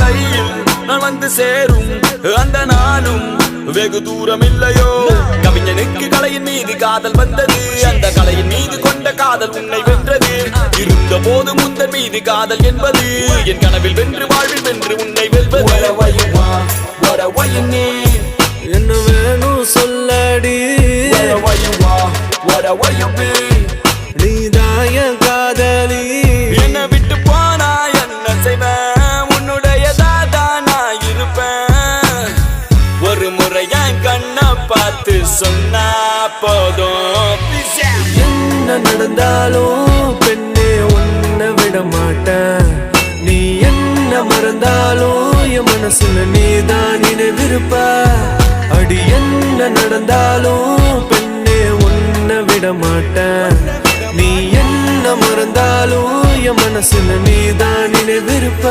கையில் நான் வந்து சேரும் அந்த நாளும் வெகு தூரம் இல்லையோ. கவிஞனுக்கு கலையின் மீது காதல் வந்தது, அந்த கலையின் மீது கொண்ட காதல் உன்னை வென்றது. இருந்த போது முந்தன் மீது காதல் என்பது என் கனவில் வென்று வாழ்வில் வென்று உன்னை வெல்வது. என்ன வேணும் சொல்லடி, நீதாய காதலி. என்ன விட்டு போனா என்ன செய்வேன், உன்னுடையதான் நான் இருப்பேன். ஒரு முறை என் கண்ணை பார்த்து சொன்னா போதும். என்ன நடந்தாலும் பெண்ணே உன்னை விட மாட்டேன். நீ என்ன மறந்தாலும் என் மனசுல நீதான் நினைவிருப்ப. அடி என்ன நடந்தாலும் பெண்ணே உன்னை விட மாட்டேன். நீ என்ன மறந்தாலும் என் மனசுல நீதான் நினைவிருப்ப.